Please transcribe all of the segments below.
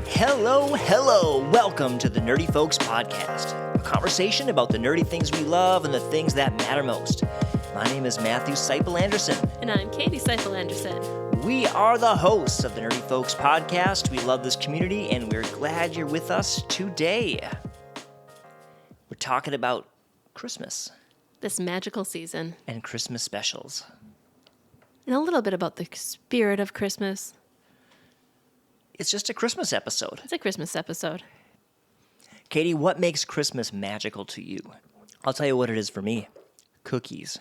Hello. Welcome to the Nerdy Folks Podcast, a conversation about the nerdy things we love and the things that matter most. My name is Matthew Seipel Anderson. And I'm Katie Seipel Anderson. We are the hosts of the Nerdy Folks Podcast. We love this community, and we're glad you're with us today. We're talking about Christmas. This magical season. And Christmas specials. And a little bit about the spirit of Christmas. It's just a Christmas episode. It's a Christmas episode. Katie, what makes Christmas magical to you? I'll tell you what it is for me. Cookies.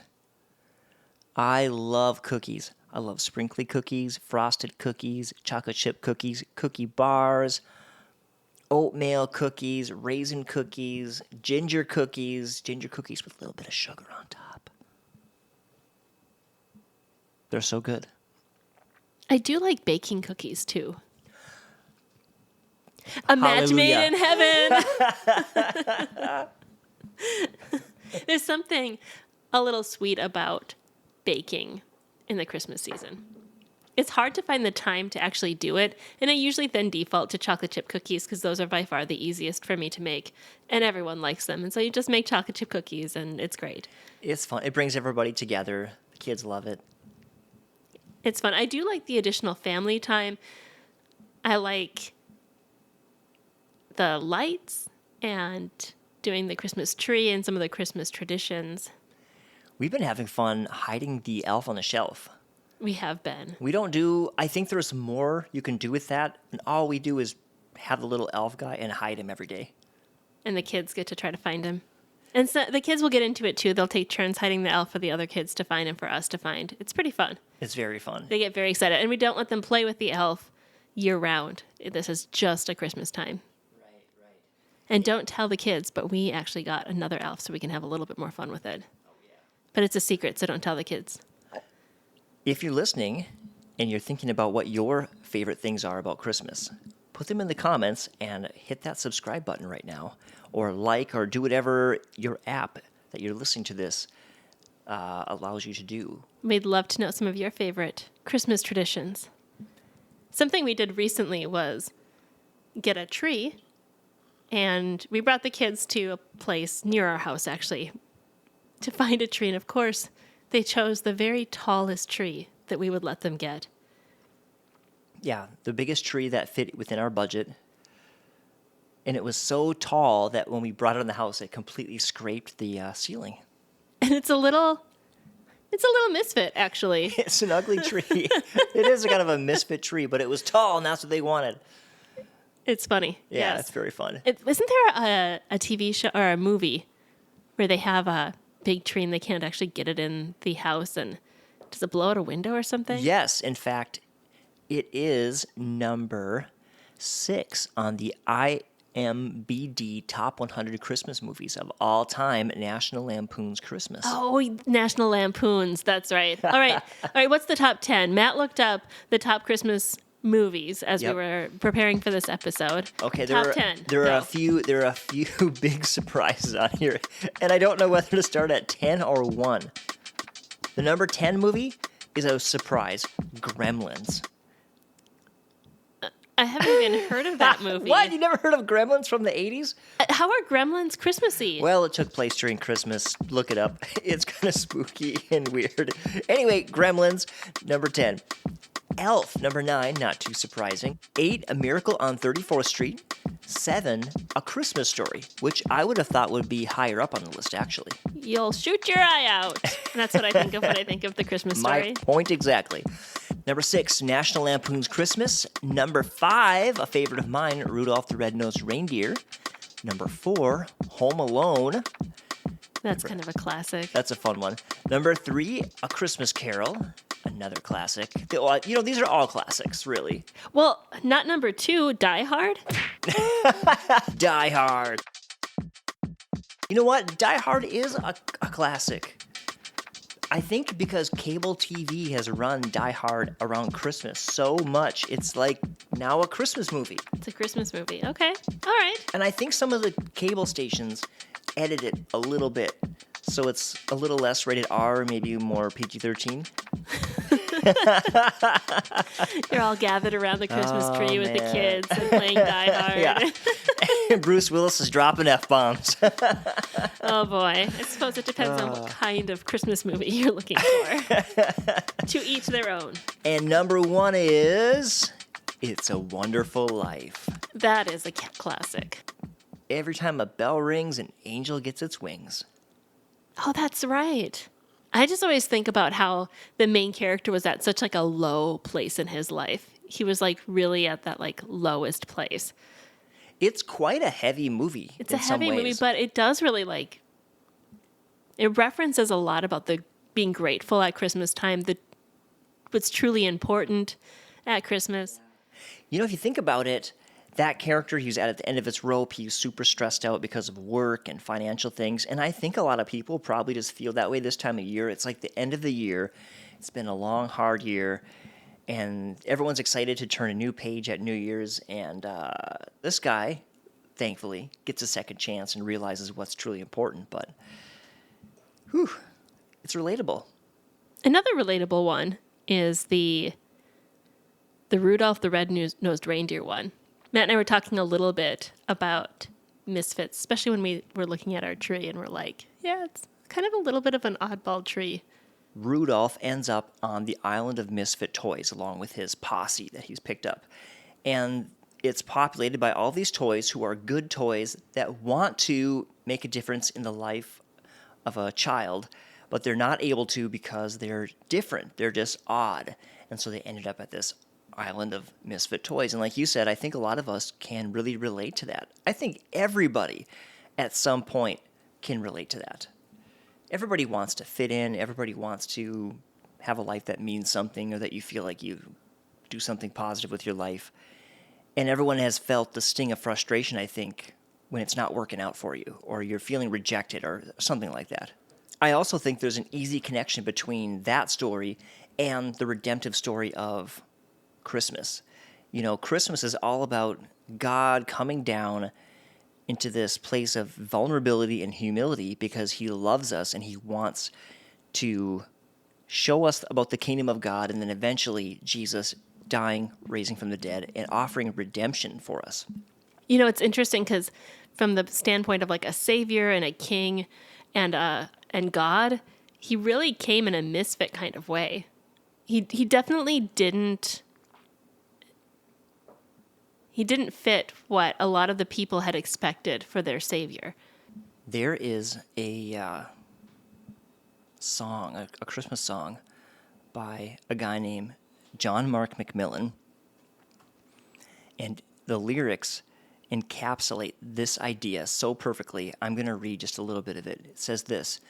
I love cookies. I love sprinkly cookies, frosted cookies, chocolate chip cookies, cookie bars, oatmeal cookies, raisin cookies, ginger cookies with a little bit of sugar on top. They're so good. I do like baking cookies too. A match made in heaven. There's something a little sweet about baking in the Christmas season. It's hard to find the time to actually do it, and I usually then default to chocolate chip cookies because those are by far the easiest for me to make, and everyone likes them. And so you just make chocolate chip cookies, and it's great. It's fun. It brings everybody together. The kids love it. It's fun. I do like the additional family time. I like the lights and doing the Christmas tree and some of the Christmas traditions. We've been having fun hiding the elf on the shelf. We have been. I think there's more you can do with that, and all we do is have the little elf guy and hide him every day. And the kids get to try to find him. And so the kids will get into it too. They'll take turns hiding the elf for the other kids to find and for us to find. It's pretty fun. It's very fun. They get very excited. And we don't let them play with the elf year round. This is just a Christmas time. Right. And don't tell the kids, but we actually got another elf so we can have a little bit more fun with it. Oh, yeah. But it's a secret, so don't tell the kids. If you're listening and you're thinking about what your favorite things are about Christmas, put them in the comments and hit that subscribe button right now, or like, or do whatever your app that you're listening to this allows you to do. We'd love to know some of your favorite Christmas traditions. Something we did recently was get a tree, and we brought the kids to a place near our house, actually, to find a tree. And of course, they chose the very tallest tree that we would let them get. Yeah, the biggest tree that fit within our budget. And it was so tall that when we brought it in the house, it completely scraped the ceiling. And it's a little misfit, actually. It's an ugly tree. It is kind of a misfit tree, but it was tall, and that's what they wanted. It's funny. Yeah, yes. It's very fun. Isn't there a TV show or a movie where they have a big tree and they can't actually get it in the house, and does it blow out a window or something? Yes, in fact, it is number 6 on the IMBD Top 100 Christmas Movies of all time, National Lampoon's Christmas. Oh, National Lampoons, that's right. All right, what's the top 10? Matt looked up the top Christmas movies as we were preparing for this episode. Okay, top 10. There are a few big surprises on here, and I don't know whether to start at 10 or 1. The number 10 movie is a surprise, Gremlins. I haven't even heard of that movie. What? You never heard of Gremlins from the 80s? How are Gremlins Christmassy? Well, it took place during Christmas. Look it up. It's kind of spooky and weird. Anyway, Gremlins, number 10. Elf, number 9, not too surprising. 8, A Miracle on 34th Street. 7, A Christmas Story, which I would have thought would be higher up on the list, actually. You'll shoot your eye out. That's what I think of when I think of the Christmas Story. My point exactly. Number 6, National Lampoon's Christmas. Number 5, a favorite of mine, Rudolph the Red-Nosed Reindeer. Number 4, Home Alone. That's kind of a classic. That's a fun one. Number 3, A Christmas Carol. Another classic. These are all classics, really. Well, not number 2, Die Hard. Die Hard. You know what? Die Hard is a classic. I think because cable TV has run Die Hard around Christmas so much, it's like now a Christmas movie. It's a Christmas movie. Okay. All right. And I think some of the cable stations edit it a little bit, so it's a little less rated R, maybe more PG-13. You're all gathered around the Christmas Oh, tree with the man. kids and playing Die Hard. Yeah. Bruce Willis is dropping F-bombs. Oh boy. I suppose it depends on what kind of Christmas movie you're looking for. To each their own. And number 1 is It's a Wonderful Life. That is a classic. Every time a bell rings, an angel gets its wings. Oh, that's right. I just always think about how the main character was at such like a low place in his life. He was like really at that like lowest place. It's quite a heavy movie. It's in a some heavy movie, ways. but it does really like it references a lot about the being grateful at Christmas time, the what's truly important at Christmas. You know, if you think about it, that character he was at the end of his rope, he was super stressed out because of work and financial things. And I think a lot of people probably just feel that way this time of year. It's like the end of the year. It's been a long, hard year. And everyone's excited to turn a new page at New Year's. And this guy, thankfully, gets a second chance and realizes what's truly important. But, whew, it's relatable. Another relatable one is the Rudolph the Red-Nosed Reindeer one. Matt and I were talking a little bit about misfits, especially when we were looking at our tree and we're like, yeah, it's kind of a little bit of an oddball tree. Rudolph ends up on the island of misfit toys along with his posse that he's picked up. And it's populated by all these toys who are good toys that want to make a difference in the life of a child, but they're not able to because they're different. They're just odd. And so they ended up at this island of misfit toys. And like you said, I think a lot of us can really relate to that. I think everybody at some point can relate to that. Everybody wants to fit in. Everybody wants to have a life that means something or that you feel like you do something positive with your life. And everyone has felt the sting of frustration, I think, when it's not working out for you or you're feeling rejected or something like that. I also think there's an easy connection between that story and the redemptive story of Christmas. You know, Christmas is all about God coming down into this place of vulnerability and humility because he loves us and he wants to show us about the kingdom of God, and then eventually Jesus dying, raising from the dead, and offering redemption for us. You know, it's interesting because from the standpoint of like a savior and a king and God, he really came in a misfit kind of way. He definitely didn't fit what a lot of the people had expected for their savior. There is a song, a Christmas song by a guy named John Mark McMillan, and the lyrics encapsulate this idea so perfectly. I'm going to read just a little bit of it. It says this: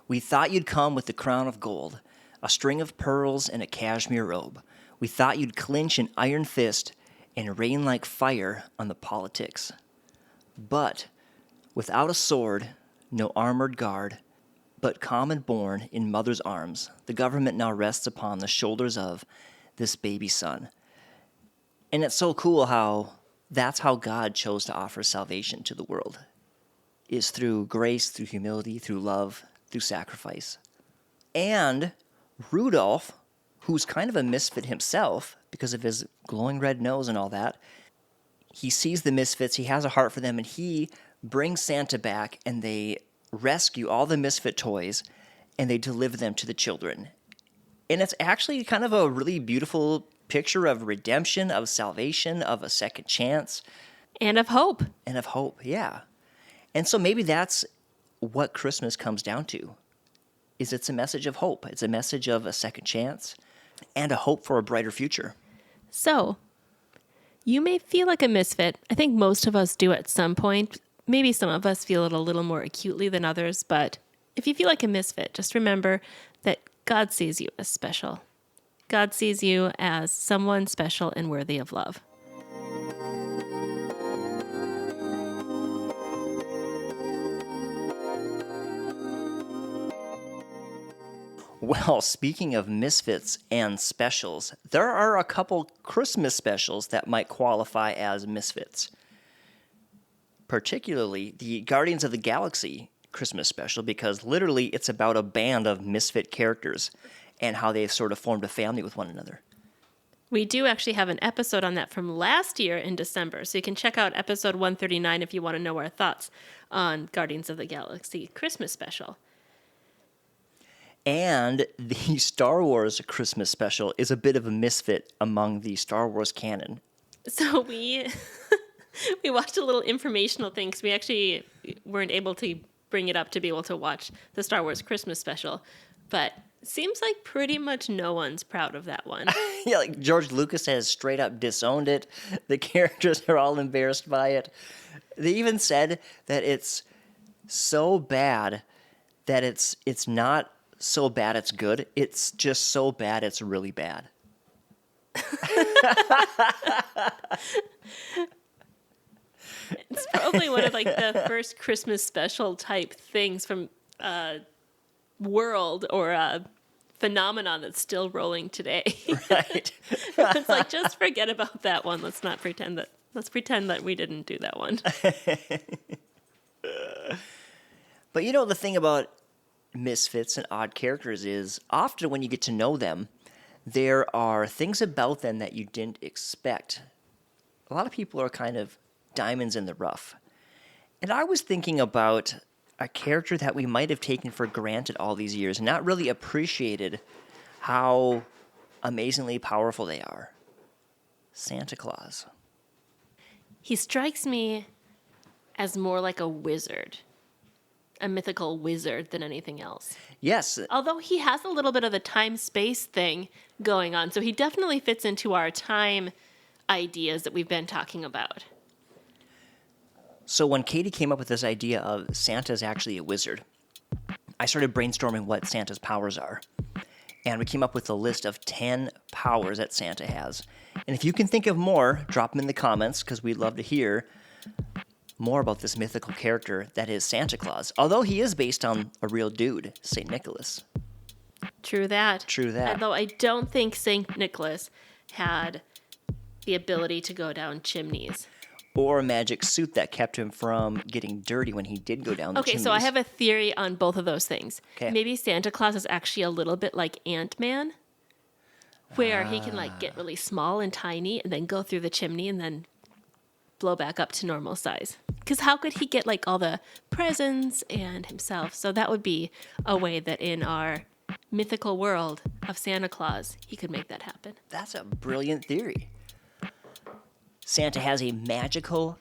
"We thought you'd come with the crown of gold, a string of pearls and a cashmere robe. We thought you'd clinch an iron fist and rain like fire on the politics. But without a sword, no armored guard, but calm and born in mother's arms, the government now rests upon the shoulders of this baby son." And it's so cool how that's how God chose to offer salvation to the world, is through grace, through humility, through love, through sacrifice. And Rudolph, who's kind of a misfit himself because of his glowing red nose and all that, he sees the misfits, he has a heart for them, and he brings Santa back, and they rescue all the misfit toys, and they deliver them to the children. And it's actually kind of a really beautiful picture of redemption, of salvation, of a second chance. And of hope. And of hope, yeah. And so maybe that's what Christmas comes down to, is it's a message of hope. It's a message of a second chance and a hope for a brighter future. So, you may feel like a misfit. I think most of us do at some point. Maybe some of us feel it a little more acutely than others, but if you feel like a misfit, just remember that God sees you as special. God sees you as someone special and worthy of love. Well, speaking of misfits and specials, there are a couple Christmas specials that might qualify as misfits. Particularly the Guardians of the Galaxy Christmas special, because literally it's about a band of misfit characters. and how they've sort of formed a family with one another. We do actually have an episode on that from last year in December. So you can check out episode 139 if you want to know our thoughts on Guardians of the Galaxy Christmas special. And the Star Wars Christmas special is a bit of a misfit among the Star Wars canon. So we watched a little informational thing because we actually weren't able to bring it up to be able to watch the Star Wars Christmas special. But seems like pretty much no one's proud of that one. Yeah, like George Lucas has straight up disowned it. The characters are all embarrassed by it. They even said that it's so bad that it's not so bad it's good. It's just so bad it's really bad. It's probably one of like the first Christmas special type things from world or a phenomenon that's still rolling today. Right. It's like, just forget about that one. Let's pretend that we didn't do that one. But you know, the thing about misfits and odd characters is often when you get to know them, there are things about them that you didn't expect. A lot of people are kind of diamonds in the rough. And I was thinking about a character that we might have taken for granted all these years and not really appreciated how amazingly powerful they are. Santa Claus. He strikes me as more like a wizard, a mythical wizard than anything else. Yes. Although he has a little bit of the time-space thing going on, so he definitely fits into our time ideas that we've been talking about. So when Katie came up with this idea of Santa's actually a wizard, I started brainstorming what Santa's powers are. And we came up with a list of 10 powers that Santa has. And if you can think of more, drop them in the comments, because we'd love to hear more about this mythical character that is Santa Claus. Although he is based on a real dude, St. Nicholas. True that. True that. Although I don't think St. Nicholas had the ability to go down chimneys. Or a magic suit that kept him from getting dirty when he did go down the Okay, chimneys. so I have a theory on both of those things. Okay. Maybe Santa Claus is actually a little bit like Ant-Man, where he can like get really small and tiny and then go through the chimney and then blow back up to normal size. Because how could he get like all the presents and himself? So that would be a way that in our mythical world of Santa Claus, he could make that happen. That's a brilliant theory. Santa has a magical,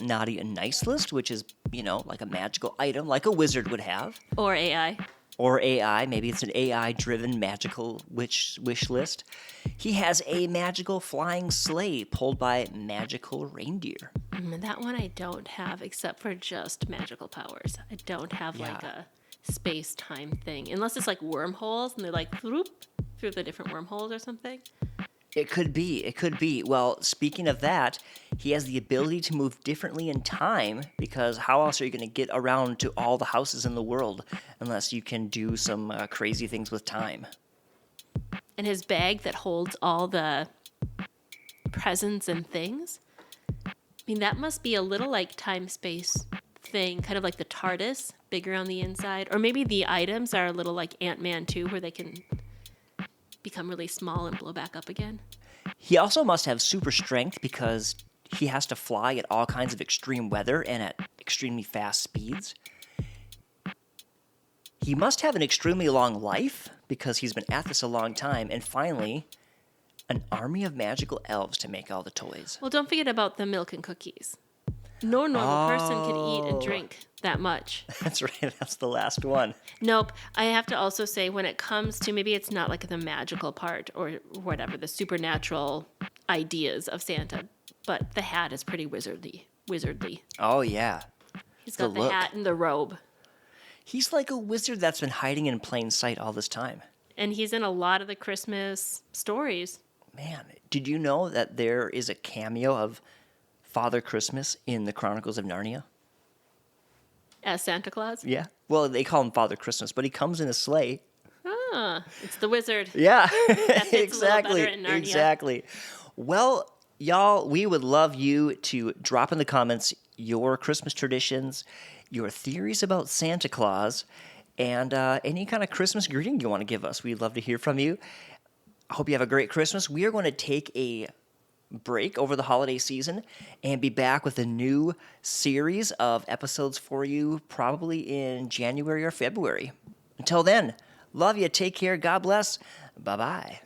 naughty, and nice list, which is, like a magical item, like a wizard would have. Or AI. Or AI, maybe it's an AI-driven magical wish list. He has a magical flying sleigh pulled by magical reindeer. That one I don't have, except for just magical powers. I don't have like a space-time thing, unless it's like wormholes, and they're like through the different wormholes or something. It could be. Well, speaking of that, he has the ability to move differently in time, because how else are you going to get around to all the houses in the world unless you can do some crazy things with time? And his bag that holds all the presents and things. I mean, that must be a little like time-space thing, kind of like the TARDIS, bigger on the inside. Or maybe the items are a little like Ant-Man 2, where they can become really small and blow back up again. He also must have super strength because he has to fly at all kinds of extreme weather and at extremely fast speeds. He must have an extremely long life because he's been at this a long time. And finally, an army of magical elves to make all the toys. Well, don't forget about the milk and cookies. No normal person can eat and drink that much. That's right. That's the last one. Nope. I have to also say, when it comes to, maybe it's not like the magical part or whatever, the supernatural ideas of Santa, but the hat is pretty wizardly. Oh, yeah. He's got the look. hat and the robe. He's like a wizard that's been hiding in plain sight all this time. And he's in a lot of the Christmas stories. Man, did you know that there is a cameo of Father Christmas in the Chronicles of Narnia? As Santa Claus? Yeah. Well, they call him Father Christmas, but he comes in a sleigh. Ah, it's the wizard. Yeah, That fits exactly. a little better in Narnia. Exactly. Well, y'all, we would love you to drop in the comments your Christmas traditions, your theories about Santa Claus, and any kind of Christmas greeting you want to give us. We'd love to hear from you. I hope you have a great Christmas. We are going to take a break over the holiday season and be back with a new series of episodes for you probably in January or February. Until then, love you. Take care. God bless. Bye-bye.